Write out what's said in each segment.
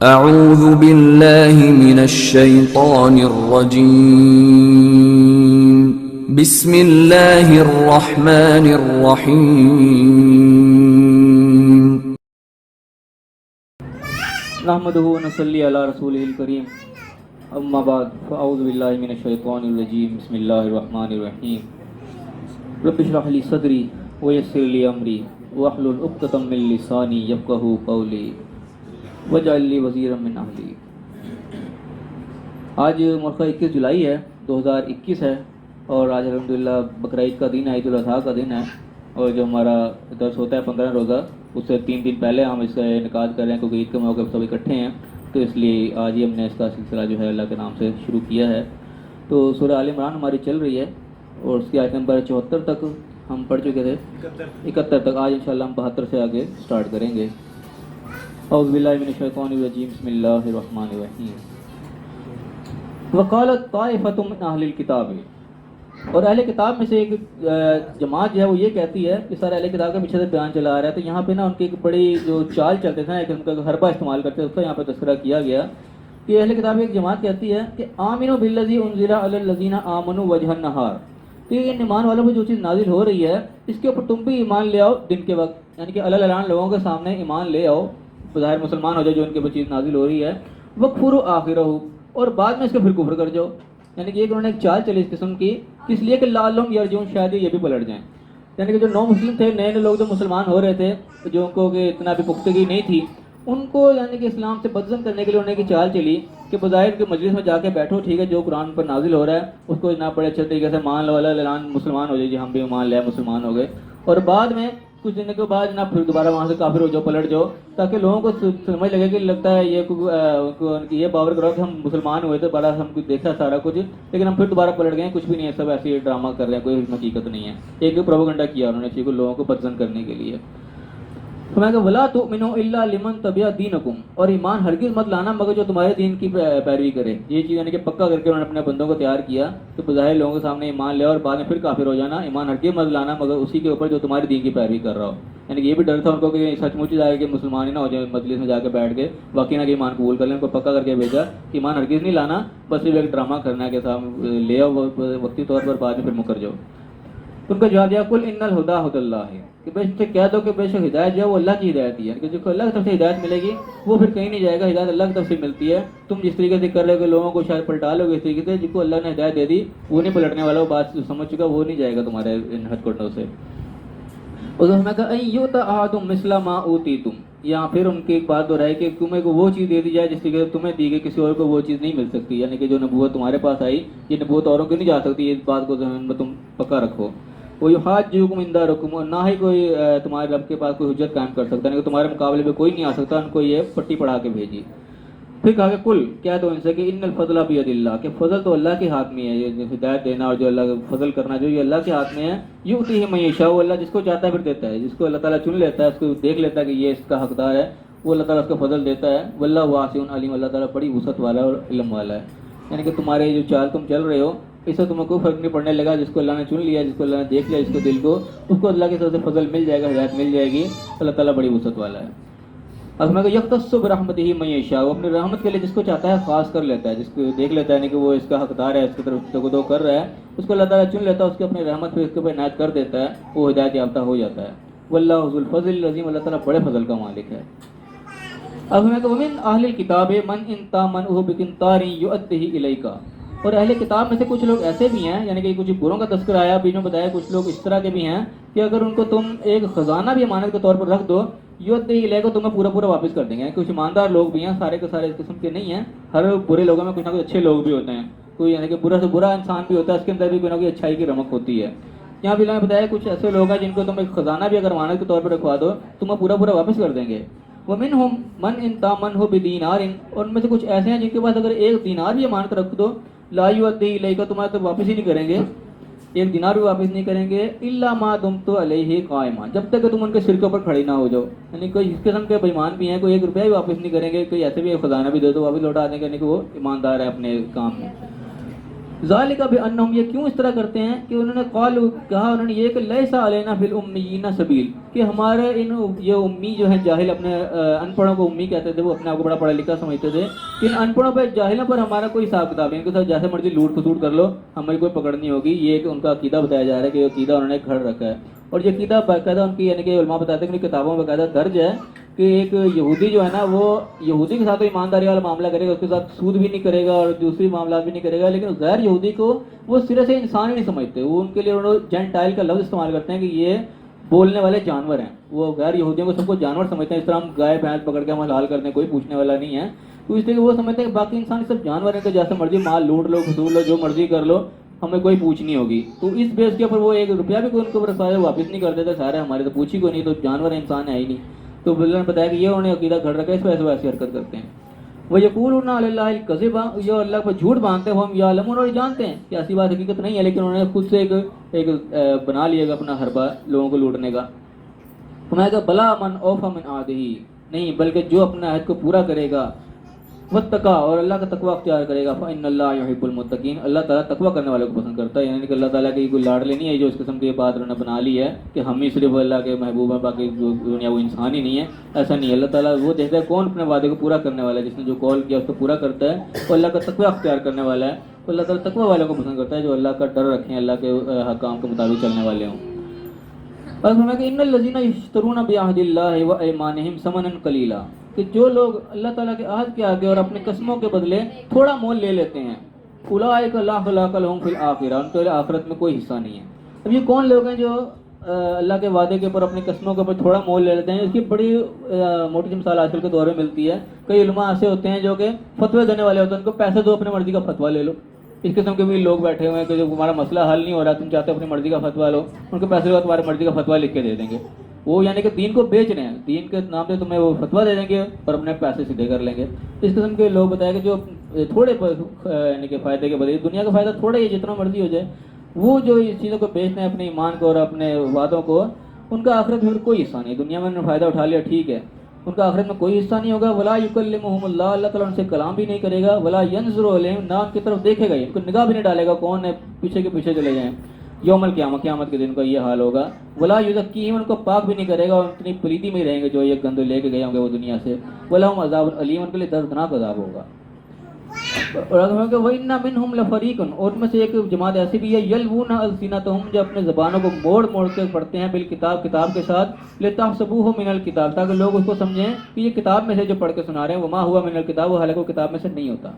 اعوذ باللہ من الشیطان الرجیم بسم اللہ الرحمن الرحیم نحمدہ و نصلی علی رسولہ الکریم اما بعد فاعوذ باللہ من الشیطان الرجیم بسم اللہ الرحمن الرحیم رب اشرح لی صدری ویسر لی امری واحلل عقدۃ من لسانی یفقہوا قولی واجعل لی وزیرا من اہلی۔ آج مرخہ 21 جولائی ہے 2021 ہے اور آج الحمدللہ بقرعید کا دن ہے، عید الاضحیٰ کا دن ہے، اور جو ہمارا درس ہوتا ہے 15 روزہ اس سے 3 دن پہلے ہم اس کا انعقاد کر رہے ہیں کیونکہ عید کے موقع پر سب اکٹھے ہیں، تو اس لیے آج ہی ہم نے اس کا سلسلہ جو ہے اللہ کے نام سے شروع کیا ہے۔ تو سورہ آل عمران ہماری چل رہی ہے اور اس کی آیت نمبر 74 تک ہم پڑھ چکے تھے، 71 تک۔ آج انشاءاللہ ہم 72 سے آگے سٹارٹ کریں گے۔ اعوذ باللہ من الشیطان الرجیم بسم اللہ الرحمن الرحیم۔ وقالت طائفۃ من اہل الکتاب، اور اہل کتاب میں سے ایک جماعت جو ہے وہ یہ کہتی ہے کہ سارے اہل کتاب کے پیچھے سے بیان چلا آ رہا ہے، تو یہاں پہ نا ان کی ایک بڑی جو چال چلتے تھے ایک ان کا حربہ استعمال کرتے ہیں، اس کا یہاں پہ تذکرہ کیا گیا کہ اہل کتاب ایک جماعت کہتی ہے کہ آمنوا بالذی انزل علی الذین آمنوا وجہ النہار، کہ ان ایمان والوں پہ جو چیز نازل ہو رہی ہے اس کے اوپر تم بھی ایمان لے آؤ دن کے وقت، یعنی کہ اللہ اعلان لوگوں کے سامنے ایمان لے آؤ، بظاہر مسلمان ہو جائے جو ان کے اوپر چیز نازل ہو رہی ہے، وکفروا آخرہ، اور بعد میں اس کے پھر کفر کر جاؤ، یعنی کہ انہوں نے ایک چال چلی اس قسم کی، کس لیے کہ لعلہم یرجعون، شاید یہ بھی پلٹ جائیں، یعنی کہ جو نو مسلم تھے، نئے نئے لوگ جو مسلمان ہو رہے تھے، جو ان کو کہ اتنا بھی پختگی نہیں تھی، ان کو یعنی کہ اسلام سے بدظن کرنے کے لیے انہوں نے ایک چال چلی کہ بظاہر کے مجلس میں جا کے بیٹھو، ٹھیک ہے جو قرآن پر نازل ہو رہا ہے اس کو نہ بڑے اچھے طریقے سے مان لو، اللہ اعلان مسلمان ہو جائے جی ہم بھی مان لے مسلمان ہو گئے، اور بعد میں کچھ دن کے بعد جناب پھر دوبارہ وہاں سے کافر ہو جاؤ، پلٹ جاؤ، تاکہ لوگوں کو سمجھ لگے کہ لگتا ہے یہ باور کرو کہ ہم مسلمان ہوئے تھے، بڑا ہم کچھ دیکھا سارا کچھ، لیکن ہم پھر دوبارہ پلٹ گئے، کچھ بھی نہیں ہے، سب ایسے ہی ڈرامہ کر رہے ہیں، کوئی حقیقت نہیں ہے، ایک پروپیگنڈا کیا انہوں نے چیز کو لوگوں کو بدظن کرنے کے لیے۔ تو میں کہ ولا تؤمنوا الا لمن تبع دینکم، اور ایمان ہرگز مت لانا مگر جو تمہارے دین کی پیروی کرے، یہ چیز یعنی کہ پکا کر کے انہوں نے اپنے بندوں کو تیار کیا کہ بظاہر لوگوں کے سامنے ایمان لے اور بعد میں پھر کافر ہو جانا، ایمان ہرگز مت لانا مگر اسی کے اوپر جو تمہارے دین کی پیروی کر رہا ہو، یعنی کہ یہ بھی ڈر تھا ان کو کہ سچ مچ جائے کہ مسلمان ہی نہ ہو جائے مجلس میں جا کے بیٹھ کے باقی نہ کہ ایمان قبول کر لیں، ان کو پکا کر کے بھیجا کہ ایمان ہرگز نہیں لانا، بس صرف ایک ڈرامہ کرنا ہے کہ صاحب لے آؤ وقتی طور پر، بعد میں پھر مکر جاؤ۔ ان کا جواب دیا قل ان الہدی ھدی اللہ، کہ بے شک کہہ دو کہ بے شک ہدایت جو ہے وہ اللہ کی ہدایت ہی ہے، کہ جو اللہ کی طرف سے ہدایت ملے گی وہ پھر کہیں نہیں جائے گا، ہدایت اللہ کی طرف سے ملتی ہے، تم جس طریقے سے کر رہے ہو کہ لوگوں کو شاید پلٹا لو گے، اس طریقے سے جس کو اللہ نے ہدایت دے دی وہ نہیں پلٹنے والا، وہ بات سمجھ چکا، وہ نہیں جائے گا تمہارے ان ہتھ کنڈوں سے۔ اور میں کہا ان یؤتی احدکم مثل ما اوتیتم، یہاں پھر ان کی ایک بات دہرائی کہ تمہیں کو وہ چیز دے دی جائے جس طریقے سے تمہیں دی گئی، کسی اور کو وہ چیز نہیں مل سکتی، یعنی کہ جو نبوت تمہارے پاس آئی یہ نبوت اوروں کو نہیں جا سکتی، اس بات کو ذہن میں تم پکا رکھو۔ وَيُحَاجُّكُمْ عِندَ رَبِّكُمْ، اور نہ ہی کوئی تمہارے رب کے پاس کوئی حجت قائم کر سکتا ہے، کہ تمہارے مقابلے میں کوئی نہیں آ سکتا، ان کو یہ پٹی پڑھا کے بھیجی۔ پھر کہا کہ کل کہہ دو ان سے کہ ان الفضل بید اللہ، کہ فضل تو اللہ کے ہاتھ میں ہے، یہ ہدایت دینا اور جو اللہ کا فضل کرنا جو یہ اللہ کے ہاتھ میں ہے، یؤتیہ من یشاء، اللہ جس کو چاہتا ہے پھر دیتا ہے، جس کو اللہ تعالیٰ چن لیتا ہے، اس کو دیکھ لیتا ہے کہ یہ اس کا حقدار ہے، وہ اللہ تعالیٰ اس کو فضل دیتا ہے، واللہ واسع علیم، اللہ تعالیٰ بڑی وسعت والا اور علم والا ہے، یعنی کہ تمہارے جو چال تم چل رہے ہو اس سے تمہیں کوئی فرق نہیں پڑنے لگا، جس کو اللہ نے چن لیا، جس کو اللہ نے دیکھ لیا، جس کو دل کو، اس کو اللہ کی طرف سے فضل مل جائے گا، ہدایت مل جائے گی، اللہ تعالیٰ بڑی وسعت والا ہے۔ اب میں کہ یختص برحمتہ من یشاء، وہ اپنی رحمت کے لیے جس کو چاہتا ہے خاص کر لیتا ہے، جس کو دیکھ لیتا ہے نہیں کہ وہ اس کا حقدار ہے، اس کی طرف تگدو کر رہا ہے، اس کو اللہ تعالیٰ چن لیتا ہے، اس کی اپنی رحمت پہ اس کے اوپر عنایت کر دیتا ہے، وہ ہدایت یافتہ ہو جاتا ہے۔ واللہ ذو الفضل العظیم، اللہ تعالیٰ بڑے فضل کا مالک ہے۔ اب میں کہ ومن اہل الکتاب من ان تامنہ بقنطار یؤدہ الیک، اور اہل کتاب میں سے کچھ لوگ ایسے بھی ہیں، یعنی کہ کچھ بروں کا تذکرہ آیا بیچ میں بتایا، کچھ لوگ اس طرح کے بھی ہیں کہ اگر ان کو تم ایک خزانہ بھی امانت کے طور پر رکھ دو، یؤدہ الیک کو تمہیں پورا پورا واپس کر دیں گے۔ کچھ ایماندار لوگ بھی ہیں، سارے کے سارے اس قسم کے نہیں ہیں، ہر برے لوگوں میں کچھ نہ کچھ اچھے لوگ بھی ہوتے ہیں، کوئی یعنی کہ برا سے برا انسان بھی ہوتا ہے، اس کے اندر بھی کوئی نہ کوئی اچھائی کی رمق ہوتی ہے۔ یہاں بھی اللہ نے بتایا کچھ ایسے لوگ ہیں جن کو تم ایک خزانہ بھی اگر امانت کے طور پر رکھوا دو تمہیں پورا پورا واپس کر دیں گے۔ ومنہم من ان تامنہ بدینار، اور ان میں سے کچھ ایسے ہیں جن کے پاس اگر ایک دینار بھی امانت رکھ دو لا یؤدی الیک، تمہارے تو واپس ہی نہیں کریں گے، ایک دینار بھی واپس نہیں کریں گے، الا ما دمت علیہ قائما، جب تک کہ تم ان کے سر کے اوپر کھڑے نہ ہو جاؤ، یعنی کوئی اس قسم کے بے ایمان بھی ہیں، کوئی ایک روپیہ بھی واپس نہیں کریں گے، کوئی ایسے بھی خزانہ بھی دے دو واپس لوٹا دیں گے، یعنی کہ وہ ایماندار ہے اپنے کام میں۔ ذالک بانہم، یہ کیوں اس طرح کرتے ہیں کہ انہوں نے قالوا، کہا انہوں نے یہ کہ لیسا علینا فی الامیین سبیل، کہ ہمارے یہ امی جو ہیں جاہل، اپنے ان پڑھوں کو امی کہتے تھے، وہ اپنے آپ کو بڑا پڑھا لکھا سمجھتے تھے کہ ان پڑھوں پہ جاہلوں پر ہمارا کوئی حساب کتاب نہیں، ان کے ساتھ جیسے مرضی لوٹ کھسوٹ کر لو، ہمیں کوئی پکڑ نہیں ہوگی. یہ کہ ان کا عقیدہ بتایا جا رہا ہے کہ یہ عقیدہ انہوں نے گھڑ رکھا ہے. اور یہ عقیدہ باقاعدہ ان کی، یعنی کہ علماء بتاتے ہیں کہ ان کی کتابوں میں باقاعدہ درج ہے کہ ایک یہودی جو ہے نا، وہ یہودی کے ساتھ تو ایمانداری والا معاملہ کرے گا، اس کے ساتھ سود بھی نہیں کرے گا اور دوسری معاملات بھی نہیں کرے گا، لیکن غیر یہودی کو وہ سرے سے انسان ہی نہیں سمجھتے. وہ ان کے لیے انہوں جینٹائل کا لفظ استعمال کرتے ہیں کہ یہ بولنے والے جانور ہیں. وہ غیر یہودیوں کو سب کو جانور سمجھتے ہیں، اس طرح ہم گائے بھینس پکڑ کے ہم حلال کرتے ہیں، کوئی پوچھنے والا نہیں ہے. تو اس لیے کہ وہ سمجھتے ہیں کہ باقی انسان سب جانور ہیں کہ جیسے مرضی مال لوٹ لو، کھسول لو، جو مرضی کر لو، ہمیں کوئی پوچھ نہیں ہوگی. تو اس بیس کے اوپر وہ ایک روپیہ بھی کوئی ان کے اوپر سارے واپس نہیں کر دیتے. سارے ہمارے تو پوچھی کو نہیں، تو جانور انسان ہے ہی نہیں. تو بلّہ نے بتایا کہ یہ انہوں نے عقیدہ گھڑ رکھا ہے، اس وجہ سے وہ ایسی حرکت کرتے ہیں. وَيَقُولُونَ عَلَى اللَّهِ الْكَذِبَ، یہ اللہ پر جھوٹ باندھتے ہیں، ہم یعلمون، اور جانتے ہیں کہ ایسی بات حقیقت نہیں ہے، لیکن انہوں نے خود سے ایک بنا لیا گا اپنا حربہ لوگوں کو لوٹنے کا. تو میں کہا بلا من اوفا من عہدہ، نہیں بلکہ جو اپنے عہد کو پورا کرے گا، واتقا، اور اللہ کا تقوی اختیار کرے گا، فإن اللہ یحب المتقین، اللہ تعالیٰ تقوی کرنے والوں کو پسند کرتا ہے. یعنی کہ اللہ تعالیٰ کی کوئی لاڈلے نہیں ہے جو اس قسم کی بات انہوں نے بنا لی ہے کہ ہم ہی صرف اللہ کے محبوب ہیں، باقی دنیا وہ انسان ہی نہیں ہے. ایسا نہیں ہے. اللہ تعالیٰ وہ دیکھتا ہے کون اپنے وعدے کو پورا کرنے والا ہے، جس نے جو قول کیا اس کو پورا کرتا ہے، وہ اللہ کا تقوی اختیار کرنے والا ہے. تو اللہ تعالیٰ تقوی والوں کو پسند کرتا ہے جو اللہ کا ڈر رکھیں، اللہ کے حکام کے مطابق چلنے والے ہوں. اور فرمایا کہ ان الذین یشترون بعہد اللہ وایمانہم ثمنا قلیلا، کہ جو لوگ اللہ تعالیٰ کے عہد کے آگے اور اپنے قسموں کے بدلے تھوڑا مول لے لیتے ہیں، اولئک لا خلاق لہم فی الآخرہ، ان کے آخرت میں کوئی حصہ نہیں ہے. اب یہ کون لوگ ہیں جو اللہ کے وعدے کے اوپر اپنی قسموں کے اوپر تھوڑا مول لے لیتے ہیں؟ اس کی بڑی موٹی سی مثال آج کل کے دور میں ملتی ہے. کئی علماء ایسے ہوتے ہیں جو کہ فتوے دینے والے ہوتے ہیں، ان کو پیسے دو، اپنی مرضی کا فتویٰ لے لو. اس قسم کے بھی لوگ بیٹھے ہوئے ہیں کہ جو ہمارا مسئلہ حل نہیں ہو رہا، تم چاہتے ہو اپنی مرضی کا فتویٰ لو، ان کو پیسے دو، تمہاری مرضی کا فتویٰ لکھ کے دے دیں گے. وہ یعنی کہ دین کو بیچ رہے ہیں، دین کے نام پہ تمہیں وہ فتویٰ دے دیں گے اور اپنے پیسے سیدھے کر لیں گے. اس قسم کے لوگ بتایا کہ جو تھوڑے یعنی کہ فائدے کے بدلے، دنیا کا فائدہ تھوڑا ہی جتنا مرضی ہو جائے، وہ جو اس چیزوں کو بیچتے ہیں، اپنے ایمان کو اور اپنے وعدوں کو، ان کا آخرت میں کوئی حصہ نہیں. دنیا میں انہوں نے فائدہ اٹھا لیا، ٹھیک ہے، ان کا آخرت میں کوئی حصہ نہیں ہوگا. ولا یکلمہم اللہ، اللہ تعالیٰ ان سے کلام بھی نہیں کرے گا. ولا ینظر الیہم، نہ ان کی طرف دیکھے گا، ان کو نگاہ بھی نہیں ڈالے گا، کون ہے پیچھے کے پیچھے چلے جائیں. یوم القیامہ، قیامت کے دن کا یہ حال ہوگا. ولا یزکیہم، ان کو پاک بھی نہیں کرے گا، اور اتنی پلیتی میں ہی رہیں گے جو یہ گندے لے کے گئے ہوں گے وہ دنیا سے. ولہم عذاب علیم، ان کے لیے دردناک عذاب ہوگا. اور وَإِنَّ مِنْهُمْ لَفَرِيقٌ، اور ان میں سے ایک جماعت ایسی بھی ہے، یلوون السنتہم، جو اپنے زبانوں کو موڑ موڑ کے پڑھتے ہیں، بالکتاب، کتاب کے ساتھ، لتحسبوہ من الکتاب، تاکہ لوگ اس کو سمجھیں کہ یہ کتاب میں سے جو پڑھ کے سنا رہے ہیں، وما ہوا من الکتاب، وہ حالانکہ وہ کتاب میں سے نہیں ہوتا.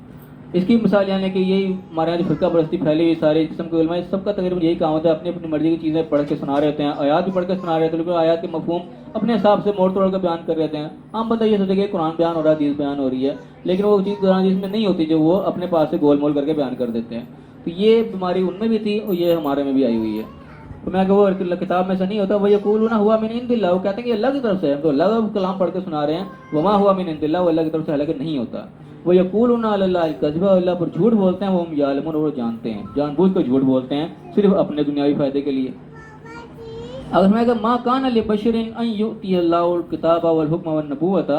اس کی مثال یعنی کہ یہی ہمارے یہاں جو فرقہ پرستی پھیلی ہوئی سارے قسم کے علماء، سب کا تقریباً یہی کام ہوتا ہے، اپنی اپنی مرضی کی چیزیں پڑھ کے سنا رہے ہوتے ہیں، آیات بھی پڑھ کے سنا رہے ہوتے ہیں، لیکن آیات کے مفہوم اپنے حساب سے موڑ توڑ کے بیان کر رہتے ہیں. عام بندہ یہ سوچے کہ قرآن بیان ہو رہا ہے، حدیث بیان ہو رہی ہے، لیکن وہ چیز قرآن حدیث میں نہیں ہوتی جو وہ اپنے پاس سے گول مول کر کے بیان کر دیتے ہیں. تو یہ بیماری ان میں بھی تھی اور یہ ہمارے میں بھی آئی ہوئی ہے. تو میں کہ وہ کتاب میں سے نہیں ہوتا. وہ یقولون ہوا من عند اللہ، وہ کہتے ہیں کہ اللہ کی طرف سے ہے، تو اللہ کا کلام پڑھ کے سنا رہے ہیں. وما ہوا من عند اللہ، وہ اللہ کی طرف سے حالانکہ نہیں ہوتا. وہ یقولون علی اللہ الکذب، اللہ پر جھوٹ بولتے ہیں، وہ ہم یعلمون، اور وہ جانتے ہیں، جان بوجھ کر جھوٹ بولتے ہیں صرف اپنے دنیاوی فائدے کے لیے. اگر میں کہا ما کان لبشر ان یؤتی اللہ الکتاب والحکم والنبوۃ،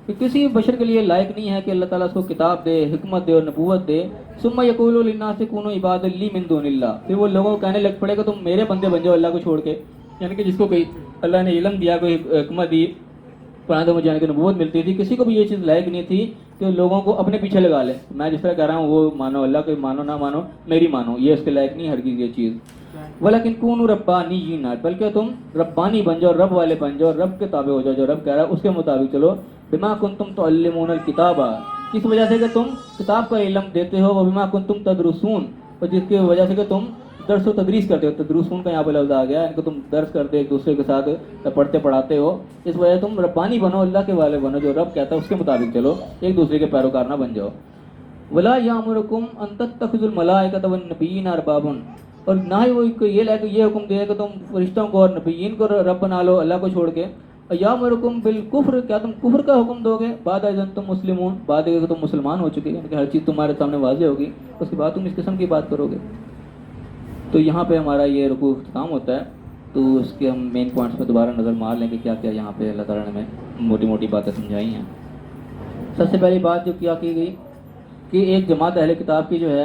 کہ کسی بشر کے لیے لائق نہیں ہے کہ اللہ تعالیٰ اس کو کتاب دے، حکمت دے اور نبوت دے. ثم یقول للناس کونوا عبادا لی من دون اللہ، پھر وہ لوگوں کو کہنے لگ پڑے گا تم میرے بندے بن جاؤ اللہ کو چھوڑ کے. یعنی کہ جس کو کوئی اللہ نے علم دیا، کوئی حکمت دی، قرآن سمجھ جانے کی نبوت ملتی تھی، کسی کو بھی یہ چیز لائق نہیں تھی کہ لوگوں کو اپنے پیچھے لگا لے. میں جس طرح کہہ رہا ہوں وہ مانو، اللہ کو مانو نہ مانو میری مانو، یہ اس کے لائق نہیں ہرگز یہ چیز. ولیکن کونوا ربانیین، بلکہ تم ربانی بن جاؤ، رب والے بن جاؤ، رب کے تابع ہو جاؤ، جو رب کہہ رہا ہے اس کے مطابق چلو. بما کنتم تعلمون الکتاب، کس وجہ سے کہ تم کتاب کا علم دیتے ہو. وبما کنتم تدرسون، اور جس کی وجہ سے کہ تم درس و تدریس کرتے ہو. تدرسون کا یہاں پہ لفظ آ گیا، ان کو تم درس کرتے ایک دوسرے کے ساتھ پڑھتے پڑھاتے ہو. اس وجہ سے تم ربانی بنو، اللہ کے والے بنو، جو رب کہتا ہے اس کے مطابق چلو، ایک دوسرے کے پیروکار نہ بن جاؤ. ولا یامرکم ان تتخذوا الملائکۃ والنبیین اربابا، اور نہ ہی وہ یہ لے کہ یہ حکم دے کہ تم فرشتوں کو اور نبیین کو رب بنا لو اللہ کو چھوڑ کے. یامرکم بالکفر، کیا تم کفر کا حکم دو گے بعد از ان تم مسلمون، بعد کہ تم مسلمان ہو چکے، یعنی کہ ہر چیز تمہارے سامنے واضح ہوگی، اس کے بعد تم اس قسم کی بات کرو گے. تو یہاں پہ ہمارا یہ رکوع اختتام ہوتا ہے. تو اس کے ہم مین پوائنٹس پہ دوبارہ نظر مار لیں کہ کیا کیا یہاں پہ اللہ تعالیٰ نے ہمیں موٹی موٹی باتیں سمجھائی ہیں. سب سے پہلی بات جو کیا کی گئی کہ ایک جماعت اہل کتاب کی جو ہے